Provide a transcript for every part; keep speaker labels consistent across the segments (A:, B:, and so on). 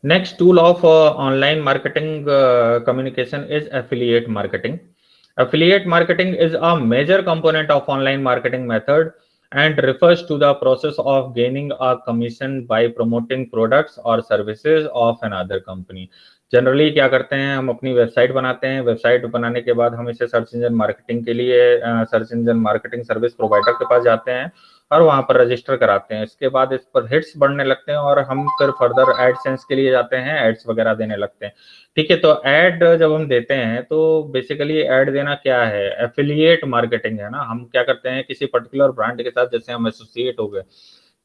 A: Next tool of online marketing communication is affiliate marketing. Affiliate marketing is a major component of online marketing method and refers to the process of gaining a commission by promoting products or services of another company. Generally क्या करते हैं, हम अपनी website बनाते हैं, website बनाने के बाद हम इसे सर्च इंजन मार्केटिंग के लिए search engine marketing service provider के पास जाते हैं और वहां पर रजिस्टर कराते हैं। इसके बाद इस पर हिट्स बढ़ने लगते हैं और हम फिर फर्दर एडसेंस के लिए जाते हैं, एड्स वगैरह देने लगते हैं। ठीक है, तो ऐड जब हम देते हैं तो बेसिकली ऐड देना क्या है, एफिलिएट मार्केटिंग है ना। हम क्या करते हैं, किसी पर्टिकुलर ब्रांड के साथ जैसे हम एसोसिएट हो गए,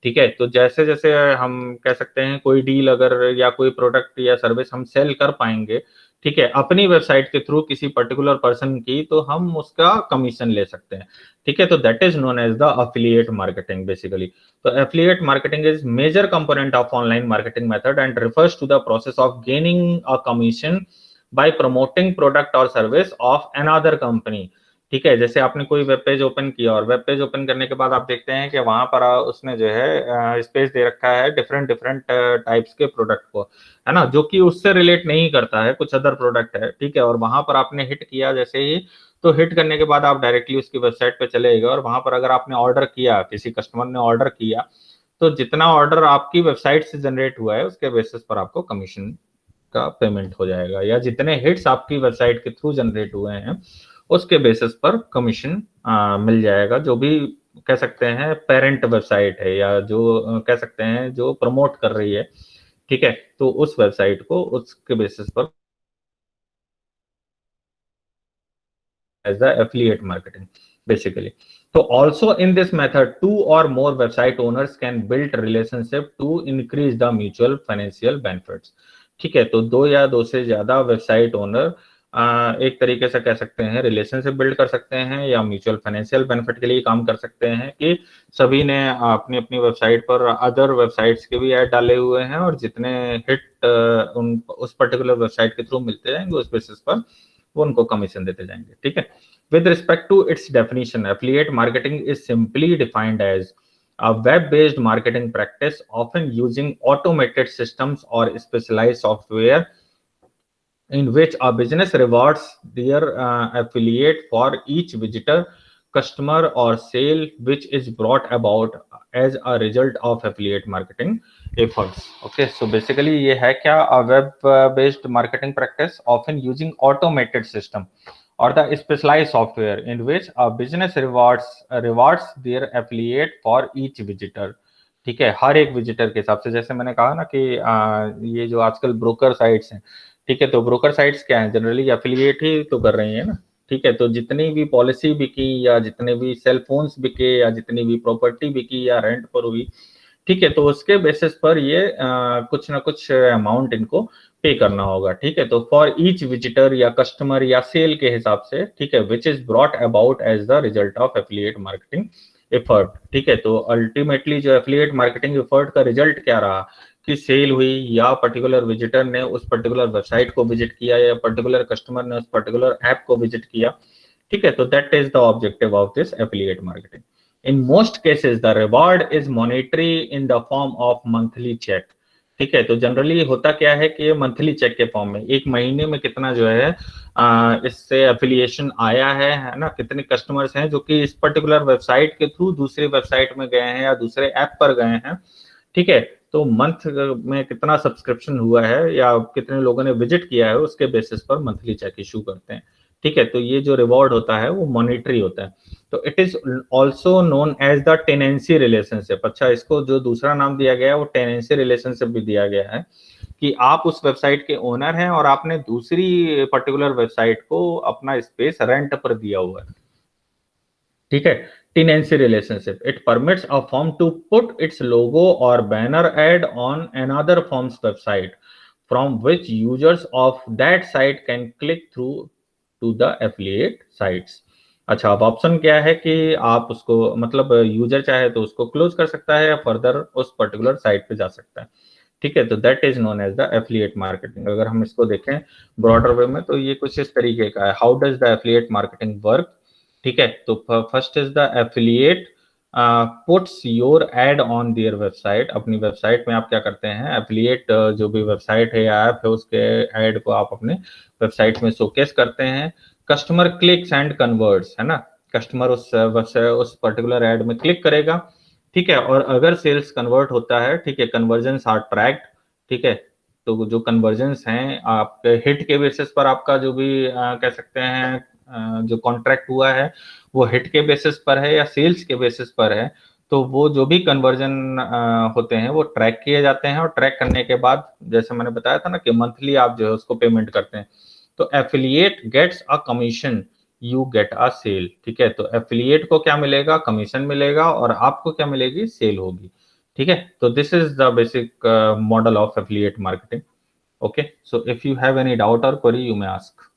A: ठीक है, तो जैसे जैसे हम कह सकते हैं कोई डील अगर या कोई प्रोडक्ट या सर्विस हम सेल कर पाएंगे, ठीक है, अपनी वेबसाइट के थ्रू किसी पर्टिकुलर पर्सन की, तो हम उसका कमीशन ले सकते हैं। ठीक है, तो that is known as the affiliate marketing basically. So affiliate marketing is major component of online marketing method and refers to the process of gaining a commission by promoting product और service of another company. ठीक है, जैसे आपने कोई web page open किया और web page open करने के बाद आप देखते हैं कि वहां पर उसने जो है स्पेस दे रखा है डिफरेंट डिफरेंट टाइप्स के प्रोडक्ट को, है ना, जो कि उससे रिलेट नहीं करता है, कुछ अदर प्रोडक्ट है। ठीक है, और वहां पर आपने हिट किया जैसे ही, तो हिट करने के बाद आप डायरेक्टली उसकी वेबसाइट पे चले गए और वहां पर अगर आपने ऑर्डर किया, किसी कस्टमर ने ऑर्डर किया, तो जितना ऑर्डर आपकी वेबसाइट से जनरेट हुआ है उसके बेसिस पर आपको कमीशन का पेमेंट हो जाएगा, या जितने हिट्स आपकी वेबसाइट के थ्रू जनरेट हुए हैं उसके बेसिस पर कमीशन मिल जाएगा। जो भी कह सकते हैं पेरेंट वेबसाइट है या जो कह सकते हैं जो प्रमोट कर रही है, ठीक है, तो उस वेबसाइट को उसके बेसिस पर as the affiliate marketing basically. So also in this method, two or more website owners can build relationship to increase the mutual financial benefits. ठीक है, तो दो या दो से ज्यादा वेबसाइट ओनर एक तरीके से कह सकते हैं रिलेशनशिप बिल्ड कर सकते हैं या म्यूचुअल फाइनेंशियल बेनिफिट के लिए काम कर सकते हैं कि सभी ने अपनी अपनी वेबसाइट पर अदर वेबसाइट्स के भी ऐड डाले हुए हैं और जितने हिट उन उस पर्टिकुलर वेबसाइट के थ्रू मिलते जाएंगे उस बेसिस पर वो उनको कमीशन देते जाएंगे। ठीक है, with respect to its definition, affiliate marketing is simply defined as a web-based marketing practice often using automated systems or specialized software in which a business rewards their affiliate for each visitor, customer or sale which is brought about as a result of affiliate marketing efforts. Okay, so basically ये है क्या, a web based marketing practice often using automated system or the specialized software in which a business rewards their affiliate for each visitor। ठीक है, हर एक visitor के हिसाब से, जैसे मैंने कहा ना कि ये जो आजकल ब्रोकर साइट्स हैं, ठीक है, तो ब्रोकर साइट्स क्या है, जनरली एफिलिएट ही तो कर रही है ना। ठीक है, तो जितनी भी पॉलिसी बिकी या जितने भी सेल फोन्स बिके या जितनी भी प्रॉपर्टी बिकी या रेंट पर हुई, ठीक है, तो उसके बेसिस पर ये कुछ ना कुछ अमाउंट इनको पे करना होगा। ठीक है, तो फॉर ईच विजिटर या कस्टमर या सेल के हिसाब से, ठीक है, which is brought about as the result of affiliate marketing effort. ठीक है, तो अल्टीमेटली जो एफिलिएट मार्केटिंग एफर्ट का रिजल्ट क्या रहा कि सेल हुई या पर्टिकुलर विजिटर ने उस पर्टिकुलर वेबसाइट को विजिट किया या पर्टिकुलर कस्टमर ने उस पर्टिकुलर ऐप को विजिट किया। ठीक है, तो that is the objective of this affiliate marketing. In most cases, the reward is monetary in the form of monthly check। ठीक है, तो जनरली होता क्या है कि मंथली चेक के फॉर्म में एक महीने में कितना जो है इससे एफिलिएशन आया है ना, कितने कस्टमर्स हैं जो कि इस पर्टिकुलर वेबसाइट के थ्रू दूसरी वेबसाइट में गए हैं या दूसरे ऐप पर गए हैं। ठीक है, तो मंथ में कितना सब्सक्रिप्शन हुआ है या कितने लोगों ने विजिट किया है उसके बेसिस पर मंथली चेक इशू करते हैं। ठीक है, तो ये जो रिवॉर्ड होता है वो मॉनिटरी होता है। तो it is also known as the tenancy relationship. अच्छा, इसको जो दूसरा नाम दिया गया है वो टेनेंसी रिलेशनशिप भी दिया गया है कि आप उस वेबसाइट के ओनर हैं और आपने दूसरी पर्टिकुलर वेबसाइट को अपना स्पेस रेंट पर दिया हुआ है। ठीक है, tenancy relationship, it permits a firm to put its logo or banner ad on another firm's website from which users of that site can click through to the affiliate sites। अच्छा, अब option क्या है कि आप उसको मतलब user चाहे तो उसको क्लोज कर सकता है या फर्दर उस पर्टिकुलर साइट पे जा सकता है। ठीक है, तो that is known as the affiliate marketing. अगर हम इसको देखें ब्रॉडर वे में तो ये कुछ इस तरीके का है। How does the affiliate marketing work? ठीक है, तो first is the affiliate puts your add on their website, अपनी वेबसाइट में आप क्या करते हैं, एफिलिएट जो भी वेबसाइट है या ऐप है उसके एड को आप अपने वेबसाइट में शोकेस करते हैं। कस्टमर क्लिक्स एंड कन्वर्ट्स, है ना, कस्टमर उस पर्टिकुलर एड में क्लिक करेगा, ठीक है, और अगर सेल्स कन्वर्ट होता है, ठीक है, कन्वर्जन्स आर ट्रैक्ड, ठीक है, तो जो कन्वर्जन्स हैं आपके हिट के बेसिस पर, आपका जो भी कह सकते हैं जो कॉन्ट्रैक्ट हुआ है वो हिट के बेसिस पर है या सेल्स के बेसिस पर है, तो वो जो भी कन्वर्जन होते हैं वो ट्रैक किए जाते हैं, और ट्रैक करने के बाद जैसे मैंने बताया था ना कि मंथली आप जो है उसको पेमेंट करते हैं। तो affiliate gets a commission, you get a sale, ठीक है, तो एफिलिएट को क्या मिलेगा, कमीशन मिलेगा, और आपको क्या मिलेगी, सेल होगी, ठीक है। तो this is the basic model of affiliate marketing. Okay, so if you have any doubt और क्वेरी यू मे आस्क।